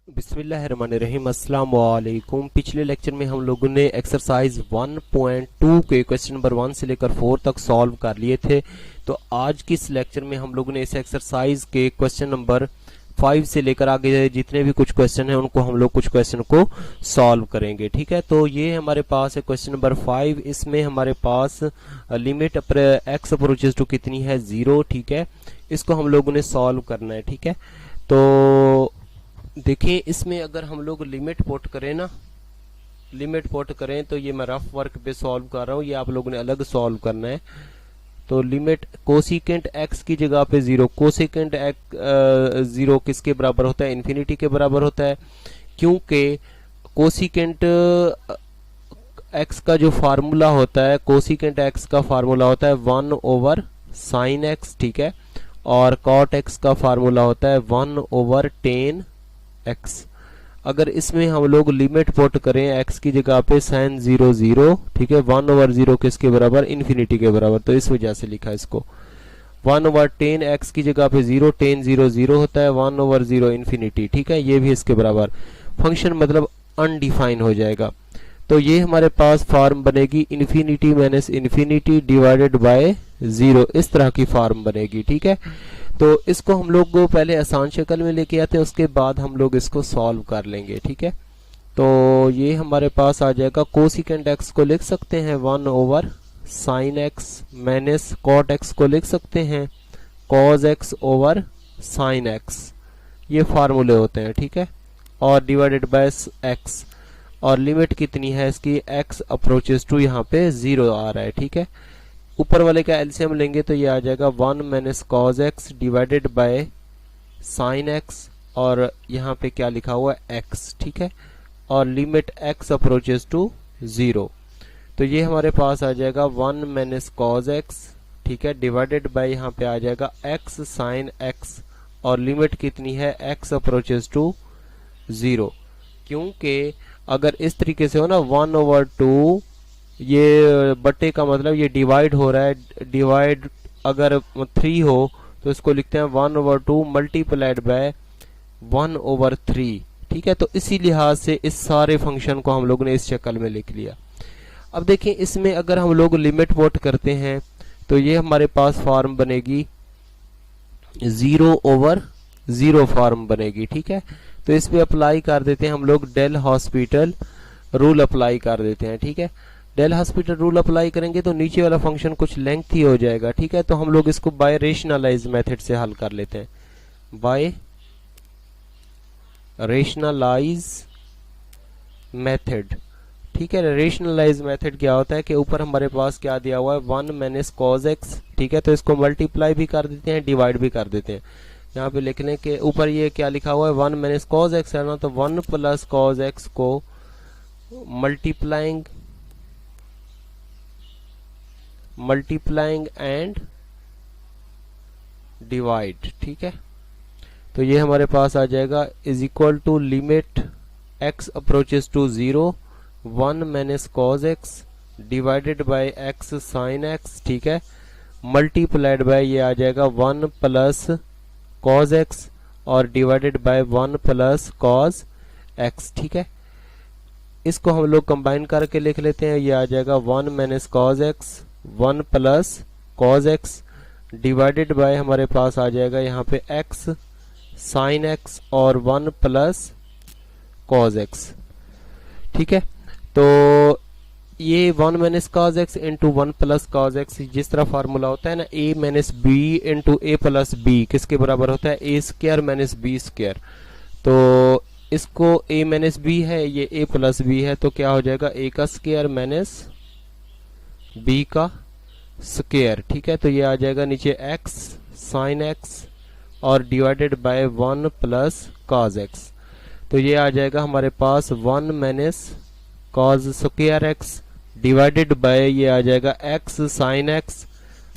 बिस्मिल्लाहिर्रहमानिर्रहीम अस्सलाम वालेकुम। पिछले लेक्चर में हम लोगों ने एक्सरसाइज 1.2 के क्वेश्चन नंबर 1 से लेकर 4 तक सॉल्व कर लिए थे। तो आज की इस लेक्चर में हम लोगों ने इस एक्सरसाइज के क्वेश्चन नंबर 5 से लेकर आगे जितने भी कुछ क्वेश्चन हैं उनको हम लोग कुछ क्वेश्चन को सॉल्व करेंगे। ठीक है, तो ये हमारे पास है क्वेश्चन नंबर 5। इसमें हमारे पास लिमिट एक्स अप्रोचेस टू कितनी है 0। ठीक है, इसको हम लोगों ने सॉल्व करना है। ठीक है, तो देखिए इसमें अगर हम लोग लिमिट पुट करें ना, लिमिट पुट करें तो ये मैं रफ वर्क पे सॉल्व कर रहा हूँ, ये आप लोगों ने अलग सॉल्व करना है। तो लिमिट कोसिकेंट एक्स की जगह पे 0, कोसिकेंट एक्स 0 किसके बराबर होता है? इन्फिनिटी के बराबर होता है, क्योंकि कोसिकेंट एक्स का जो फार्मूला होता है, कोसिकेंट एक्स का फार्मूला होता है 1 ओवर साइन एक्स। ठीक है, और कॉट एक्स का फार्मूला होता है 1 ओवर टेन एक्स। अगर इसमें हम लोग लिमिट पुट करें एक्स की जगह पे साइन 0 0, ठीक है, 1 ओवर 0 किसके बराबर? इन्फिनिटी के बराबर। तो इस वजह से लिखा इसको 1 ओवर टेन एक्स की जगह पे 0, टेन 0 0 होता है, 1 ओवर 0 इन्फिनिटी। ठीक है, ये भी इसके बराबर। फंक्शन मतलब अनडिफाइन हो जाएगा। तो ये हमारे पास फॉर्म बनेगी infinity minus infinity divided by 0, इस तरह की फॉर्म बनेगी। ठीक है, तो इसको हम लोग को पहले आसान शक्ल में लेके आते हैं, उसके बाद हम लोग इसको सॉल्व कर लेंगे। ठीक है, तो ये हमारे पास आ जाएगा, कोसिकेंट एक्स को लिख सकते हैं 1 over sine x, minus cot x को लिख सकते हैं cos x over sine x, ये फार्मूले होते हैं। ठीक है, और डिवाइडेड बाय एक्स, और लिमिट कितनी है इसकी? एक्स अप्रोचेस टू, यहाँ पे 0 आ रहा है। ठीक है, ऊपर वाले का एलसीएम लेंगे तो ये आ जाएगा 1 minus cos x divided by sign x, और यहाँ पे क्या लिखा हुआ है? एक्स। ठीक है, और लिमिट एक्स अप्रोचेस टू 0, तो ये हमारे पास आ जाएगा 1 माइनस कॉज एक्स, ठीक है, डिवाइडेड बाय यहाँ पे आ जाएगा एक्स साइन एक्स, और लिमिट कितनी है? X approaches to 0। क्योंकि अगर इस तरीके से हो ना 1 ओवर 2, ये बट्टे का मतलब ये डिवाइड हो रहा है, डिवाइड अगर 3 हो तो इसको लिखते हैं 1 ओवर 2 मल्टीप्लाइड बाय 1 ओवर 3। ठीक है, तो इसी लिहाज से इस सारे फंक्शन को हम लोग ने इस शक्ल में लिख लिया। अब देखें इसमें अगर हम लोग लिमिट पुट करते हैं तो ये हमारे पास फॉर्म बनेगी 0 ओवर 0 फॉर्म बनेगी। ठीक है, तो इस पे अप्लाई कर देते हैं हम लोग डेल हॉस्पिटल रूल अप्लाई कर देते हैं। ठीक है, डेल हॉस्पिटल रूल अप्लाई करेंगे तो नीचे वाला फंक्शन कुछ लेंथी हो जाएगा। ठीक है, तो हम लोग इसको बाय रेशनलाइज मेथड से हल कर लेते हैं, बाय रेशनलाइज मेथड। ठीक है, रेशनलाइज मेथड क्या होता है कि ऊपर हमारे पास क्या दिया हुआ है? 1 माइनस कॉज एक्स। ठीक है, तो इसको मल्टीप्लाई भी कर देते हैं, डिवाइड भी कर देते हैं। यहाँ पे लिख लें कि ऊपर ये क्या लिखा हुआ है? 1 माइनस कॉज एक्स है ना, तो 1 प्लस कॉज एक्स को मल्टीप्लाइंग एंड डिवाइड। ठीक है, तो ये हमारे पास आ जाएगा is equal to limit x approaches to 0, 1 minus cos x divided by x sine x. ठीक है, मल्टीप्लाइड बाय ये आ जाएगा 1 प्लस कॉज एक्स और divided by 1 plus cos x. ठीक है, इसको हम लोग कंबाइन करके लिख लेते हैं, ये आ जाएगा 1 minus cos x 1 plus cos x divided bye हमारे पास आ जाएगा यहाँ पे एक्स साइन एक्स और 1 प्लस कॉज एक्स। ठीक है, तो ये 1 minus cos x into 1 plus cos x, जिस तरह फार्मूला होता है ना ए माइनस बी इंटू ए प्लस बी, किसके बराबर होता है? ए स्क्वायर माइनस बी स्क्वायर। तो इसको a माइनस बी है, ये a प्लस बी है, तो क्या हो जाएगा? a का स्क्वायर माइनस b का स्क्वायर। ठीक है, तो ये आ जाएगा नीचे x साइन x और divided by 1 plus cause x, तो ये आ जाएगा हमारे पास 1 minus cause square x divided by ये आ जाएगा x साइन x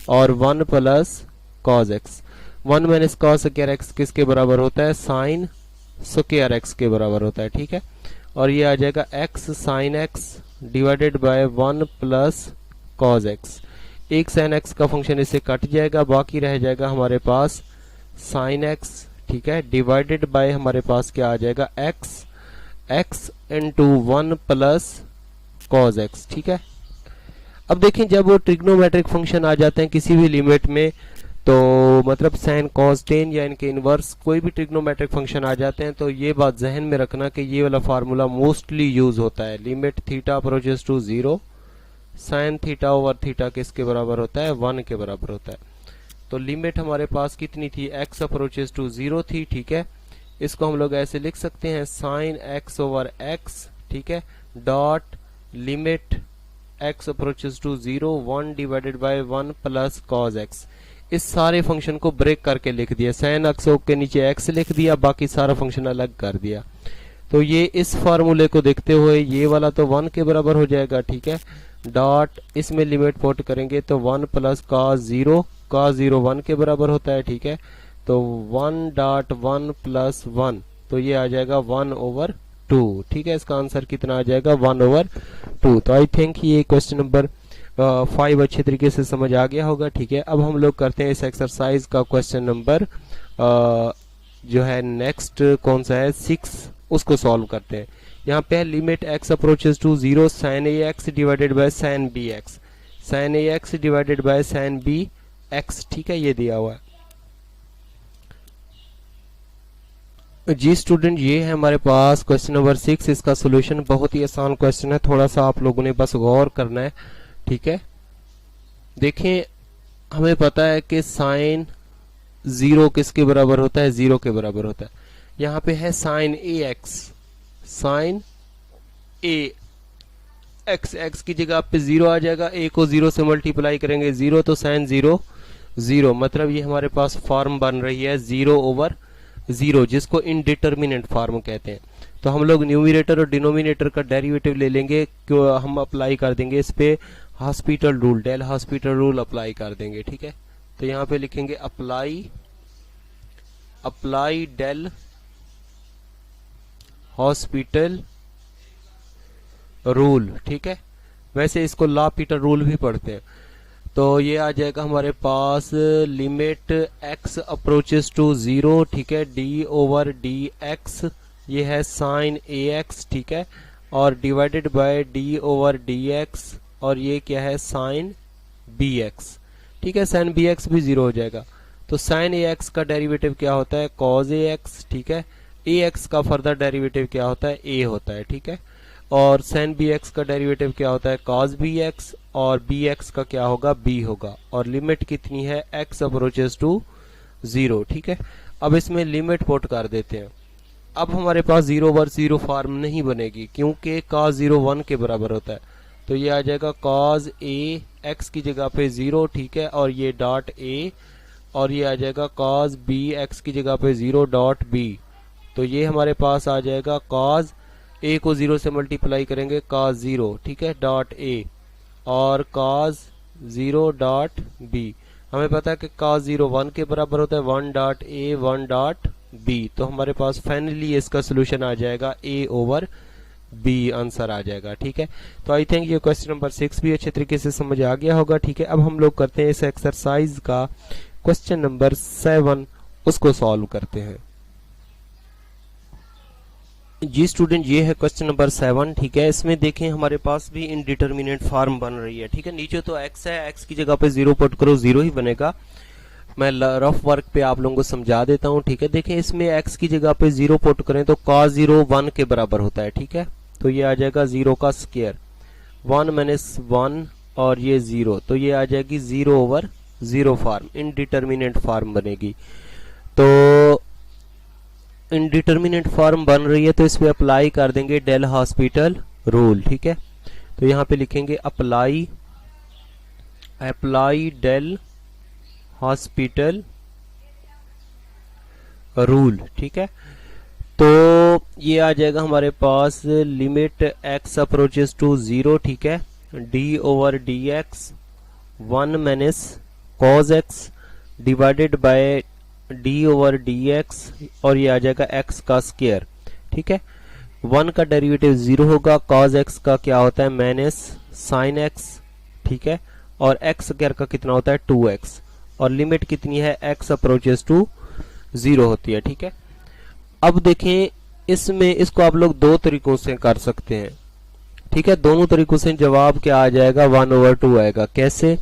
और 1 plus cause x। 1 minus cause square x किसके बराबर होता है? साइन स्क्वायर एक्स के बराबर होता है। ठीक है, और ये आ जाएगा x sine x divided by 1 plus cos x. एक साइन एक्स का फंक्शन इससे कट जाएगा, बाकी रह जाएगा हमारे पास साइन एक्स। ठीक है, डिवाइडेड बाय हमारे पास क्या आ जाएगा x into 1 plus cause x। ठीक है, अब देखें जब वो ट्रिग्नोमेट्रिक फंक्शन आ जाते हैं किसी भी लिमिट में, तो मतलब साइन कॉस टेन या इनके इनवर्स कोई भी ट्रिग्नोमेट्रिक फंक्शन आ जाते हैं, तो ये बात जहन में रखना कि ये वाला फार्मूला मोस्टली यूज होता है। Limit theta approaches to 0, sine theta over theta किसके बराबर होता है, 1 के बराबर होता है। तो लिमिट हमारे पास कितनी थी, x अप्रोचेस टू 0 थी। ठीक है, इसको हम लोग ऐसे लिख सकते हैं साइन x ओवर x, ठीक है, dot limit x approaches to 0 1 divided by 1 plus cos x। इस सारे फंक्शन को ब्रेक करके लिख दिया, साइन x के नीचे x लिख दिया, बाकी सारा फंक्शन अलग कर दिया। तो ये इस फार्मूले को देखते हुए ये वाला तो 1 के बराबर हो जाएगा। ठीक है, डॉट इसमें लिमिट पुट करेंगे तो 1 प्लस कॉस 0 1 के बराबर होता है। ठीक है, तो 1 डॉट 1 प्लस 1, तो ये आ जाएगा 1 ओवर 2। ठीक है, इसका आंसर कितना आ जाएगा, 1 ओवर 2। तो आई थिंक ये क्वेश्चन नंबर 5 अच्छे तरीके से समझ आ गया होगा। ठीक है, अब हम लोग करते हैं इस एक्सरसाइज का क्वेश्चन नंबर जो है नेक्स्ट कौन सा है, 6, उसको सॉल्व करते हैं। यहाँ पे limit x approaches to 0 sine ax divided by sine bx, sine ax divided by sine bx। ठीक है, ये दिया हुआ है जी स्टूडेंट। ये है हमारे पास क्वेश्चन नंबर 6। इसका सोल्यूशन बहुत ही आसान क्वेश्चन है, थोड़ा सा आप लोगों ने बस गौर करना है। ठीक है, देखें हमें पता है कि साइन 0 किसके बराबर होता है, 0 के बराबर होता है। यहाँ पे है साइन ax, साइन x की जगह पे 0 आ जाएगा, a को 0 से मल्टीप्लाई करेंगे 0, तो साइन 0 0, मतलब ये हमारे पास फॉर्म बन रही है 0 ओवर 0, जिसको इनडिटर्मिनेंट फॉर्म कहते हैं। तो हम लोग न्यूमरेटर और डिनोमिनेटर का डेरिवेटिव ले लेंगे, क्यों हम अप्लाई कर देंगे इस पे hospital rule, del hospital rule apply कर देंगे। ठीक है, तो यहाँ पे लिखेंगे अप्लाई डेल हॉस्पिटल रूल। ठीक है, वैसे इसको ला पीटर रूल भी पढ़ते हैं। तो ये आ जाएगा हमारे पास लिमिट x अप्रोचेस टू 0, ठीक है, d ओवर dx, ये है साइन ax। ठीक है, और divided bye d over dx, और ये क्या है साइन bx। ठीक है, साइन bx भी 0 हो जाएगा। तो साइन ax का डेरिवेटिव क्या होता है, cos ax। ठीक है, ax का फर्दर डेरिवेटिव क्या होता है, a होता है। ठीक है, और साइन bx का डेरिवेटिव क्या होता है, cos bx, और bx का क्या होगा, b होगा। और लिमिट कितनी है, x अप्रोचेस टू 0। ठीक है, अब इसमें लिमिट पुट कर देते हैं। अब हमारे पास 0 ओवर 0 फॉर्म नहीं बनेगी, क्योंकि cos 0 1 के बराबर होता है। तो ये आ जाएगा cos a, x की जगह पे 0, ठीक है, और ये डॉट a, और ये आ जाएगा cos b, x की जगह पे 0 डॉट b। तो ये हमारे पास आ जाएगा cos a को 0 से मल्टीप्लाई करेंगे cos 0, ठीक है, डॉट a, और cos 0 डॉट b। हमें पता है कि cos 0 1 के बराबर होता है, 1 डॉट a 1 डॉट b। तो हमारे पास फाइनली इसका सोल्यूशन आ जाएगा a ओवर b, आंसर आ जाएगा। ठीक है, तो आई थिंक ये क्वेश्चन नंबर 6 भी अच्छे तरीके से समझ आ गया होगा। ठीक है, अब हम लोग करते हैं इस एक्सरसाइज का क्वेश्चन नंबर 7, उसको सॉल्व करते हैं जी स्टूडेंट। ये है क्वेश्चन नंबर 7। ठीक है, इसमें देखें हमारे पास भी इनडिटर्मिनेट फॉर्म बन रही है। ठीक है, नीचे तो x है, x की जगह पे 0 पुट करो, 0 ही बनेगा। मैं रफ वर्क पे आप लोगों को समझा देता हूँ। ठीक है, देखें इसमें x की जगह पे 0 पुट करें तो cos 0 1 के बराबर होता है। ठीक है, तो ये आ जाएगा 0 का स्क्वायर, 1 माइनस 1, और ये 0, तो ये आ जाएगी 0 ओवर 0 फॉर्म, इनडिटर्मिनेट फॉर्म बनेगी। तो इनडिटर्मिनेट फॉर्म बन रही है, तो इस पे अप्लाई कर देंगे डेल हॉस्पिटल रूल। ठीक है, तो यहाँ पे लिखेंगे अप्लाई डेल हॉस्पिटल रूल। ठीक है, तो ये आ जाएगा हमारे पास लिमिट x अप्रोचेस टू 0, ठीक है, d over dx 1 minus cos x divided by d over dx, और ये आ जाएगा x का स्क्वायर। ठीक है, 1 का डेरिवेटिव 0 होगा, cos x का क्या होता है माइनस sin x। ठीक है, और x स्क्वायर का कितना होता है 2x, और लिमिट कितनी है x अप्रोचेस टू 0 होती है। ठीक है, अब देखें इसमें इसको आप लोग दो तरीकों से कर सकते हैं। ठीक है, दोनों तरीकों से जवाब क्या आ जाएगा, 1/2 आएगा। कैसे?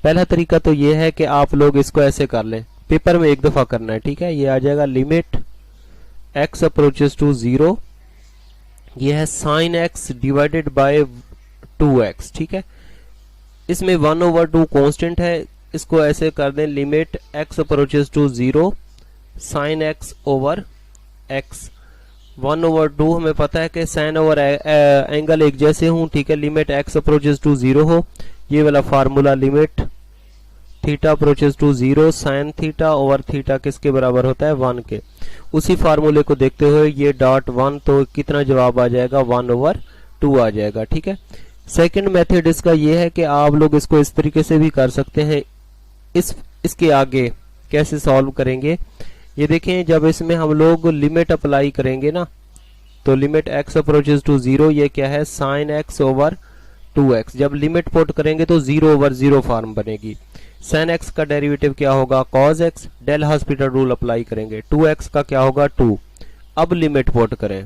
पहला तरीका तो ये है कि आप लोग इसको ऐसे कर लें, पेपर में एक दफा करना है। ठीक है, ये आ जाएगा लिमिट x अप्रोचेस टू 0, ये है sign x divided by 2x। ठीक है, इसमें 1/2 कांस्टेंट है, इसको ऐसे कर दें limit x approaches to 0 sine x over x। 1/2 हमें पता है कि साइन ओवर एंगल एक जैसे हूं। ठीक है, लिमिट x अप्रोचेस टू 0 हो, ये वाला formula limit theta approaches to 0 sine theta over theta किसके बराबर होता है, 1 के। उसी फार्मूले को देखते हुए ये डॉट 1, तो कितना जवाब आ जाएगा, 1/2 आ जाएगा। ठीक है, सेकंड मेथड इसका ये है कि आप लोग इसको इस तरीके से भी कर सकते हैं। इसके आगे कैसे सॉल्व करेंगे, ये देखें, जब इसमें हम लोग लिमिट अप्लाई करेंगे ना, तो लिमिट x अप्रोचेस टू 0, ये क्या है, साइन x ओवर 2x। जब लिमिट पुट करेंगे तो 0/0 फॉर्म बनेगी। साइन x का डेरिवेटिव क्या होगा, cos x। Del hospital rule apply करेंगे, 2x का क्या होगा, 2। अब लिमिट पुट करें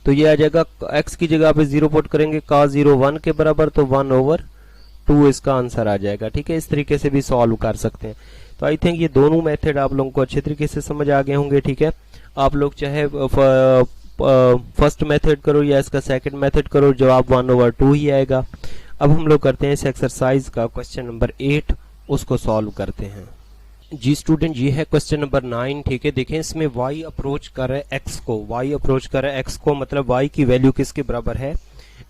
तो ये आ जाएगा, x की जगह पे 0 पुट करेंगे, cos 0 1 के बराबर, तो 1/2 इसका आंसर आ जाएगा। ठीक है, इस तरीके से भी सॉल्व कर सकते हैं। तो आई थिंक ये दोनों मेथड आप लोगों को अच्छे तरीके से समझ आ गए होंगे। ठीक है, आप लोग चाहे फर्स्ट मेथड करो या इसका सेकंड मेथड करो, जवाब 1/2 ही आएगा। अब हम लोग करते हैं इस एक्सरसाइज का क्वेश्चन नंबर 8, उसको सॉल्व करते हैं। जी स्टूडेंट, ये है क्वेश्चन नंबर 9। ठीक है, देखें इसमें y अप्रोच कर रहा है x को, y अप्रोच कर रहा है x को, मतलब y की वैल्यू किसके बराबर है,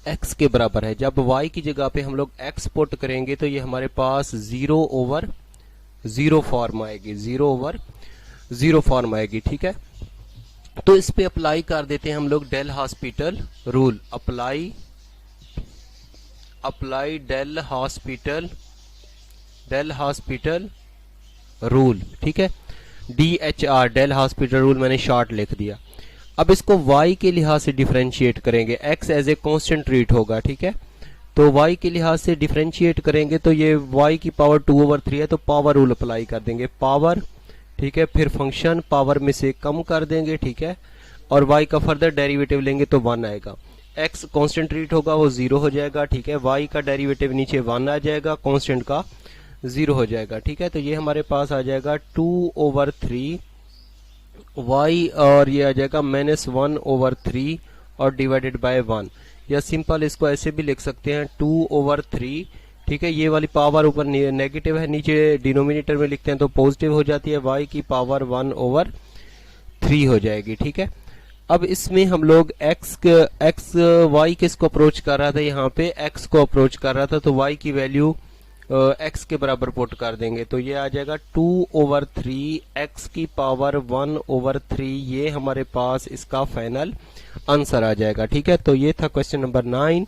x के बराबर है। जब y की जगह पे हम लोग x पुट करेंगे तो ये हमारे पास 0/0 फॉर्म आएगी, 0/0 फॉर्म आएगी। ठीक है, तो इस पे अप्लाई कर देते हैं हम लोग del hospital rule. Apply del hospital rule. ठीक है, DHR डेल हॉस्पिटल रूल मैंने शॉर्ट लिख दिया। अब इसको y के लिहाज से डिफरेंशिएट करेंगे, x as a constant treat होगा। ठीक है, तो y के लिहाज से डिफरेंशिएट करेंगे तो ये y की पावर 2/3 है, तो पावर रूल अप्लाई कर देंगे, पावर। ठीक है, फिर फंक्शन पावर में से कम कर देंगे। ठीक है, और y का फर्दर डेरिवेटिव लेंगे तो 1 आएगा। x कांस्टेंट ट्रीट होगा, वो 0 हो जाएगा। ठीक है, y का डेरिवेटिव नीचे 1 आ जाएगा, कांस्टेंट का 0 हो जाएगा। ठीक है, तो ये हमारे पास आ जाएगा 2/3 y, और ये आ जाएगा -1/3 और डिवाइडेड बाय 1, या सिंपल इसको ऐसे भी लिख सकते हैं 2/3। ठीक है, ये वाली पावर ऊपर नेगेटिव है, नीचे डिनोमिनेटर में लिखते हैं तो पॉजिटिव हो जाती है, y की पावर 1/3 हो जाएगी। ठीक है, अब इसमें हम लोग y किसको अप्रोच कर रहा था, यहाँ पे x को अप्रोच कर रहा था, तो y की वैल्यू x के बराबर पुट कर देंगे, तो ये आ जाएगा 2/3 x की पावर 1/3, ये हमारे पास इसका फाइनल आंसर आ जाएगा। ठीक है, तो ये था क्वेश्चन नंबर 9,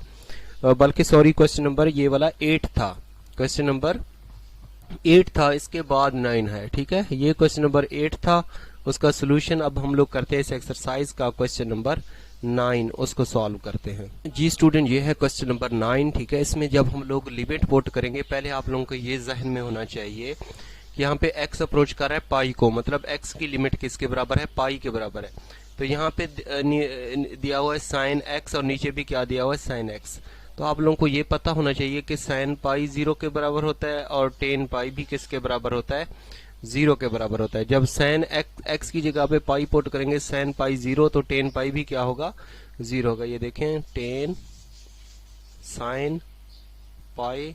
बल्कि सॉरी क्वेश्चन नंबर ये वाला 8 था, क्वेश्चन नंबर 8 था, इसके बाद 9 है। ठीक है, ये क्वेश्चन नंबर 8 था, उसका सोल्यूशन अब हम लोग करते हैं इस एक्सरसाइज का क्वेश्चन नंबर 9, उसको सॉल्व करते हैं। जी स्टूडेंट, ये है क्वेश्चन नंबर 9। ठीक है, इसमें जब हम लोग लिमिट पुट करेंगे, पहले आप लोगों को ये जहन में होना चाहिए कि यहाँ पे x अप्रोच कर रहा है पाई को, मतलब x की लिमिट किसके बराबर है, पाई के बराबर है। तो यहाँ पे दिया हुआ है साइन x और नीचे भी क्या दिया हुआ है, साइन x। तो आप लोगों को ये पता होना चाहिए कि साइन पाई 0 के बराबर होता है और टेन पाई भी किसके बराबर होता है, 0 के बराबर होता है। जब साइन x की जगह पे पाई पुट करेंगे, साइन पाई 0, तो टेन पाई भी क्या होगा, 0 होगा। ये देखें, टेन साइन पाई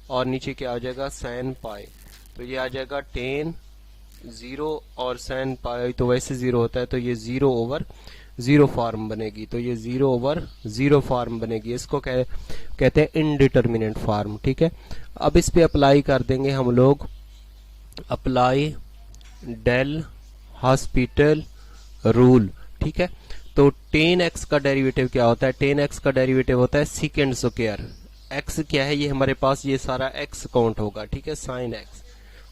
और नीचे क्या आ जाएगा, साइन पाई, तो ये आ जाएगा टेन 0 और साइन पाई तो वैसे 0 होता है, तो ये 0/0 फॉर्म बनेगी, तो ये 0/0 फॉर्म बनेगी। इसको कहते हैं इनडिटर्मिनेंट फॉर्म। ठीक है, अब इस पे अप्लाई कर देंगे हम लोग, अप्लाई डेल हॉस्पिटल रूल। ठीक है, तो टेन एक्स का डेरिवेटिव क्या होता है, टेन एक्स का डेरिवेटिव होता है सेकेंड स्क्वायर। एक्स क्या है, ये हमारे पास ये सारा एक्स काउंट होगा। ठीक है, साइन एक्स,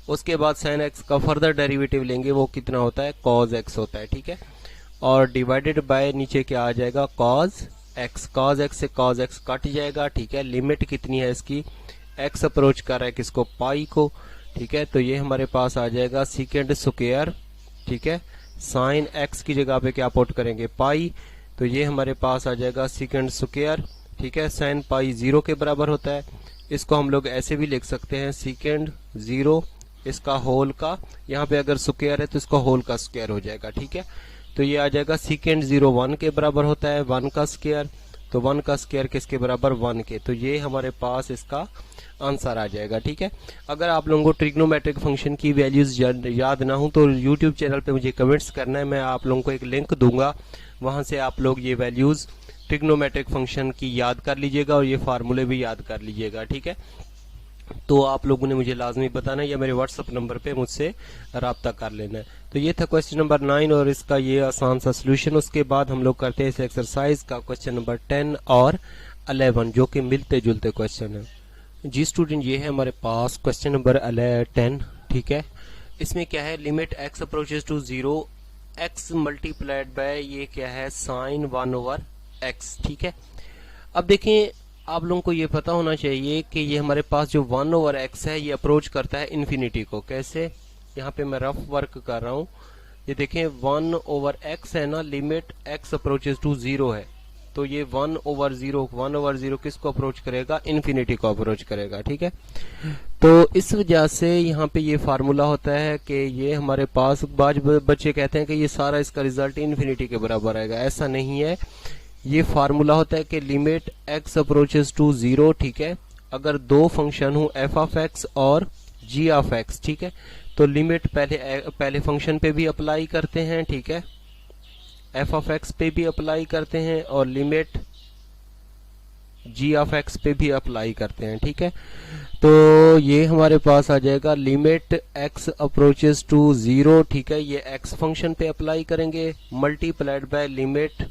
उसके बाद साइन एक्स का फर्दर डेरिवेटिव लेंगे, वो कितना होता है, कॉज एक्स होता है। ठीक है, और डिवाइडेड बाय नीचे क्या आ जाएगा, कॉज एक्स। कॉज एक्स से कॉज एक्स कट जाएगा। ठीक है, लिमिट कितनी है इसकी, एक्स अप्रोच कर रहा है किसको, पाई को। ठीक है। तो ये हमारे पास आ जाएगा सेकेंड स्क्वायर, ठीक है। साइन एक्स की जगह पे क्या पुट करेंगे, पाई, तो ये हमारे पास आ जाएगा सेकेंड स्क्वायर, ठीक है। साइन पाई 0 के बराबर होता है। इसको हम लोग ऐसे भी लिख सकते हैं, सेकेंड 0 इसका होल का, यहाँ पे अगर स्क्वायर है तो इसका होल का स्क्वायर हो जाएगा, ठीक है। तो ये आ जाएगा सेकेंड 0 1 के बराबर होता है, 1 का स्क्वायर, तो 1 का स्क्वायर किसके बराबर, 1 के। तो ये हमारे पास इसका आंसर आ जाएगा, ठीक है। अगर आप लोगों को ट्रिग्नोमेट्रिक फंक्शन की वैल्यूज याद ना हो तो YouTube चैनल पे मुझे कमेंट्स करना है, मैं आप लोगों को एक लिंक दूंगा, वहां से आप लोग ये वैल्यूज ट्रिग्नोमेट्रिक फंक्शन की याद कर लीजिएगा और ये फार्मूले भी याद कर लीजिएगा, ठीक है। तो आप लोगों ने मुझे लाजमी बताना है या मेरे व्हाट्सएप नंबर पे मुझसे राब्ता कर लेना है। तो ये था क्वेश्चन नंबर 9 और इसका ये आसान सा सोल्यूशन। उसके बाद हम लोग करते हैं इस एक्सरसाइज का क्वेश्चन नंबर 10 और 11 जो कि मिलते जुलते क्वेश्चन है। जी स्टूडेंट, ये है हमारे पास क्वेश्चन नंबर 10, ठीक है। इसमें क्या है, limit x approaches to 0 x multiplied by ये क्या है, साइन 1/x, ठीक है। अब देखें, आप लोगों को ये पता होना चाहिए कि ये हमारे पास जो 1/x है ये अप्रोच करता है इन्फिनिटी को। कैसे, यहाँ पे मैं रफ वर्क कर रहा हूँ, ये देखें 1/x है ना, लिमिट x अप्रोचेस टू 0 है, तो ये 1/0 किसको अप्रोच करेगा, इन्फिनिटी को अप्रोच करेगा, ठीक है। तो इस वजह से यहाँ पे ये फार्मूला होता है कि ये हमारे पास, बाज बच्चे कहते हैं कि ये सारा इसका रिजल्ट इन्फिनिटी के बराबर आएगा, ऐसा नहीं है। ये फार्मूला होता है कि लिमिट x अप्रोचेस टू 0, ठीक है। अगर दो फंक्शन हो f ऑफ x और g ऑफ x, ठीक है, तो लिमिट पहले फंक्शन पे भी अप्लाई करते हैं, ठीक है, f ऑफ x पे भी अप्लाई करते हैं और लिमिट g ऑफ x पे भी अप्लाई करते हैं, ठीक है। तो ये हमारे पास आ जाएगा लिमिट x अप्रोचेस टू 0, ठीक है, ये x फंक्शन पे अप्लाई करेंगे, multiplied by limit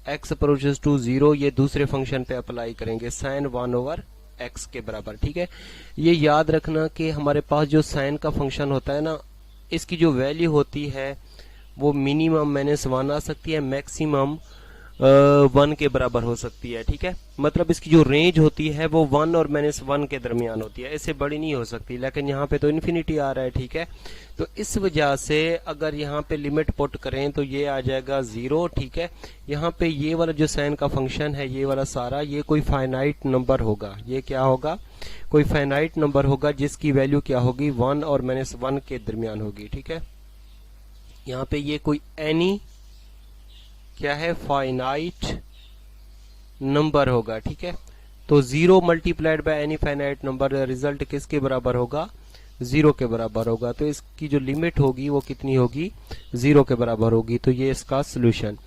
x approaches to 0 ये दूसरे फंक्शन पे अप्लाई करेंगे, साइन 1/x के बराबर, ठीक है। ये याद रखना कि हमारे पास जो साइन का फंक्शन होता है ना, इसकी जो वैल्यू होती है वो मिनिमम -1 आ सकती है, मैक्सिमम 1 के बराबर हो सकती है, ठीक है। मतलब इसकी जो रेंज होती है वो 1 और -1 के दरमियान होती है, इससे बड़ी नहीं हो सकती, लेकिन यहाँ पे तो इन्फिनिटी आ रहा है, ठीक है। तो इस वजह से अगर यहाँ पे लिमिट पुट करें तो ये आ जाएगा 0, ठीक है। यहाँ पे ये वाला जो साइन का फंक्शन है, ये वाला सारा, ये कोई फाइनाइट नंबर होगा, ये क्या होगा, कोई फाइनाइट नंबर होगा जिसकी वैल्यू क्या होगी, 1 और -1 के दरमियान होगी, ठीक है। यहाँ पे ये कोई एनी क्या है, फाइनाइट नंबर होगा, ठीक है। तो 0 multiplied by any finite number, result किसके बराबर होगा, 0 के बराबर होगा। तो इसकी जो लिमिट होगी वो कितनी होगी, 0 के बराबर होगी। तो ये इसका सोल्यूशन।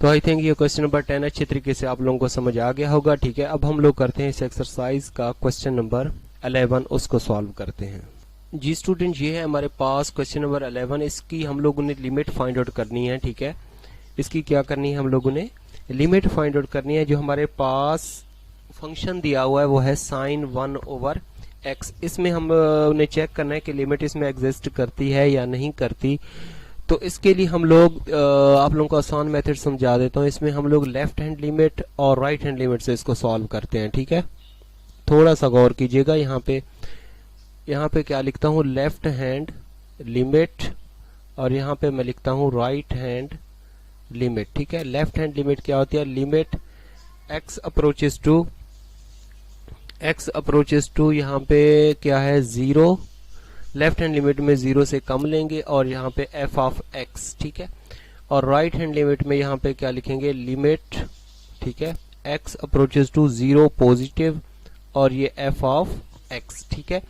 तो आई थिंक ये क्वेश्चन नंबर 10 अच्छे तरीके से आप लोगों को समझ आ गया होगा, ठीक है। अब हम लोग करते हैं इस एक्सरसाइज का क्वेश्चन नंबर 11, उसको सॉल्व करते हैं। जी स्टूडेंट, ये है हमारे पास क्वेश्चन नंबर 11। इसकी हम लोगों ने लिमिट फाइंड आउट करनी है, ठीक है। इसकी क्या करनी है, हम लोगों ने लिमिट फाइंड आउट करनी है। जो हमारे पास फंक्शन दिया हुआ है वो है साइन 1/x। इसमें हमने चेक करना है कि लिमिट इसमें एग्जिस्ट करती है या नहीं करती। तो इसके लिए हम लोग आप लोगों को आसान मेथड समझा देता हूँ। इसमें हम लोग लेफ्ट हैंड लिमिट और राइट हैंड लिमिट से इसको सॉल्व करते हैं, ठीक है। थोड़ा सा गौर कीजिएगा, यहाँ पे क्या लिखता हूँ, लेफ्ट हैंड लिमिट, और यहाँ पे मैं लिखता हूँ राइट हैंड लिमिट, ठीक है। लेफ्ट हैंड लिमिट क्या होती है, लिमिट x अप्रोचेस टू यहाँ पे क्या है, 0, लेफ्ट हैंड लिमिट में 0 से कम लेंगे और यहाँ पे f ऑफ x, ठीक है। और राइट हैंड लिमिट में यहाँ पे क्या लिखेंगे, लिमिट, ठीक है, x अप्रोचेस टू 0 पॉजिटिव और ये f ऑफ x, ठीक है।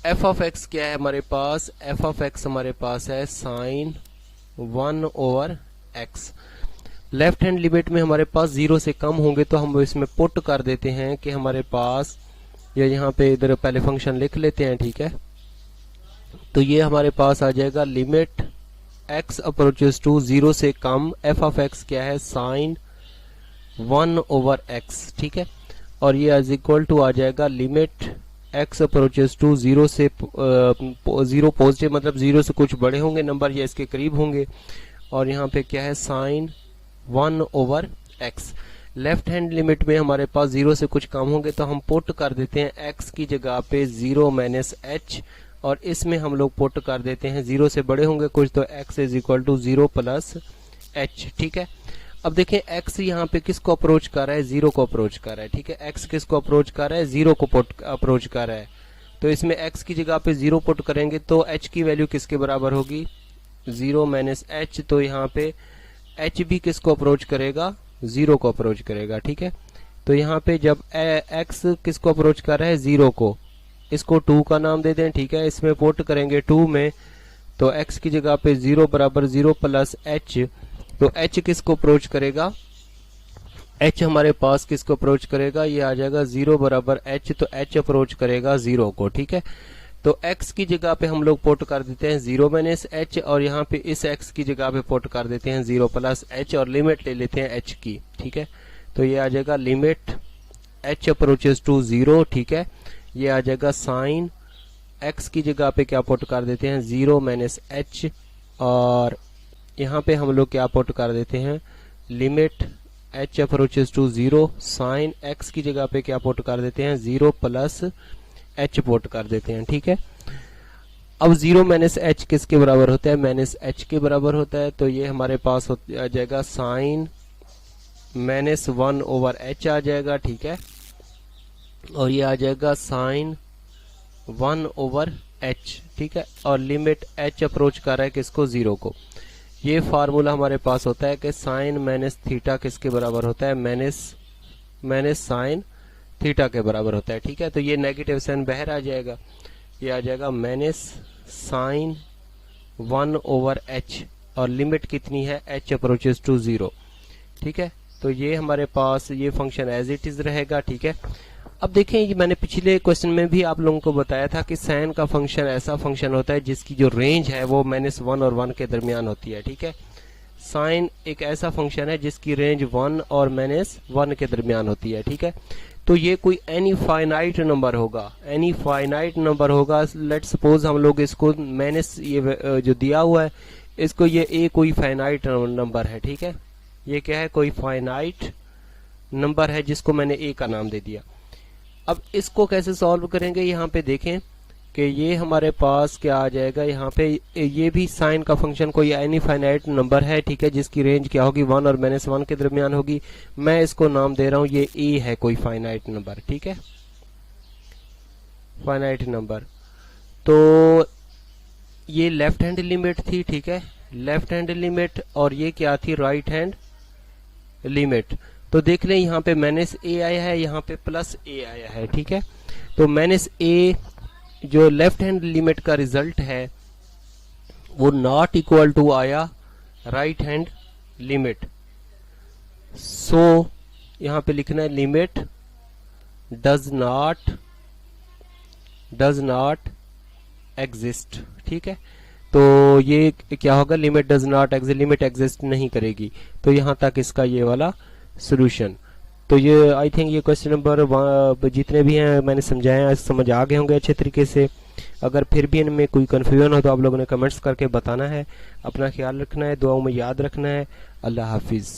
f ऑफ x क्या है हमारे पास, f ऑफ x हमारे पास है sign 1/x। Left hand limit में हमारे पास 0 से कम होंगे तो हम इसमें पुट कर देते हैं कि हमारे पास, या यहाँ पे इधर पहले फंक्शन लिख लेते हैं, ठीक है। तो ये हमारे पास आ जाएगा लिमिट x अप्रोचेस टू 0 से कम, f ऑफ x क्या है, साइन 1/x, ठीक है। और ये इज इक्वल टू आ जाएगा लिमिट x अप्रोचेस टू 0 से 0 पॉजिटिव, मतलब 0 से कुछ बड़े होंगे नंबर या इसके करीब होंगे, और यहाँ पे क्या है, sign 1/x। Left hand limit में हमारे पास 0 से कुछ कम होंगे तो हम पुट कर देते हैं x की जगह पे 0 माइनस h, और इसमें हम लोग पुट कर देते हैं 0 से बड़े होंगे कुछ तो x is equal to 0 plus h। ठीक है, अब देखें x यहाँ पे किसको अप्रोच कर रहा है, 0 को अप्रोच कर रहा है। ठीक है, x किसको अप्रोच कर रहा है, 0 को अप्रोच कर रहा है। तो इसमें x की जगह पे 0 पुट करेंगे तो h की वैल्यू किसके बराबर होगी, 0 माइनस h। तो यहाँ पे h भी किसको अप्रोच करेगा, 0 को अप्रोच करेगा। ठीक है, तो यहाँ पे जब x किसको अप्रोच कर रहा है, 0 को, इसको 2 का नाम दे दें। ठीक है, इसमें पुट करेंगे 2 में तो x की जगह पे 0 बराबर 0 प्लस h। तो h किसको अप्रोच करेगा, h हमारे पास किसको अप्रोच करेगा, ये आ जाएगा 0 बराबर h। तो h अप्रोच करेगा 0 को। ठीक है, तो x की जगह पे हम लोग पुट कर देते हैं 0 माइनस h, और यहाँ पे इस x की जगह पे पुट कर देते हैं 0 प्लस h, और लिमिट ले लेते हैं h की। ठीक है, तो ये आ जाएगा लिमिट h अप्रोचेस टू 0। ठीक है, ये आ जाएगा साइन x की जगह पे क्या पुट कर देते हैं 0 माइनस h, और यहाँ पे हम लोग क्या पुट कर देते हैं limit h approaches to 0, sine x की जगह पे क्या पुट कर देते हैं 0 प्लस h पुट कर देते हैं। ठीक है, अब 0 माइनस h किसके बराबर होता है, माइनस h के बराबर होता है। तो ये हमारे पास आ जाएगा साइन माइनस 1 ओवर h आ जाएगा। ठीक है, और ये आ जाएगा साइन 1 ओवर h। ठीक है, और लिमिट h अप्रोच कर रहा है किसको, 0 को। ये फार्मूला हमारे पास होता है कि साइन माइनस थीटा किसके बराबर होता है, माइनस साइन थीटा के बराबर होता है। ठीक है, तो ये नेगेटिव साइन बाहर आ जाएगा, ये आ जाएगा माइनस साइन 1 ओवर h, और लिमिट कितनी है, h अप्रोचेस टू 0। ठीक है, तो ये हमारे पास ये फंक्शन एज इट इज रहेगा। ठीक है, अब देखें ये मैंने पिछले क्वेश्चन में भी आप लोगों को बताया था कि साइन का फंक्शन ऐसा फंक्शन होता है जिसकी जो रेंज है वो -1 और 1 के दरमियान होती है। ठीक है, साइन एक ऐसा फंक्शन है जिसकी रेंज 1 और -1 के दरमियान होती है। ठीक है, तो ये कोई एनी फाइनाइट नंबर होगा, एनी फाइनाइट नंबर होगा। लेट सपोज हम लोग इसको माइनस ये जो दिया हुआ है इसको ये ए कोई फाइनाइट नंबर है। ठीक है, ये क्या है, कोई फाइनाइट नंबर है जिसको मैंने ए का नाम दे दिया। अब इसको कैसे सॉल्व करेंगे, यहाँ पे देखें कि ये हमारे पास क्या आ जाएगा, यहाँ पे ये भी साइन का फंक्शन कोई एनी फाइनाइट नंबर है। ठीक है, जिसकी रेंज क्या होगी, 1 और -1 के दरमियान होगी। मैं इसको नाम दे रहा हूँ ये ए है, कोई फाइनाइट नंबर। ठीक है, फाइनाइट नंबर। तो ये लेफ्ट हैंड लिमिट थी। ठीक है, लेफ्ट हैंड लिमिट, और ये क्या थी, राइट हैंड लिमिट। तो देख लें यहाँ पे माइनस ए आया है, यहाँ पे प्लस ए आया है। ठीक है, तो माइनस ए जो लेफ्ट हैंड लिमिट का रिजल्ट है वो नॉट इक्वल टू आया राइट हैंड लिमिट। सो यहाँ पे लिखना है लिमिट डज नॉट एग्जिस्ट। ठीक है, तो ये क्या होगा, limit does not exist, limit exist नहीं करेगी। तो यहाँ तक इसका ये वाला सॉल्यूशन। तो ये आई थिंक ये क्वेश्चन नंबर जितने भी हैं मैंने समझाया, समझ आ गए होंगे अच्छे तरीके से। अगर फिर भी इनमें कोई कन्फ्यूजन हो तो आप लोगों ने कमेंट्स करके बताना है। अपना ख्याल रखना है, दुआओं में याद रखना है। अल्लाह हाफिज़।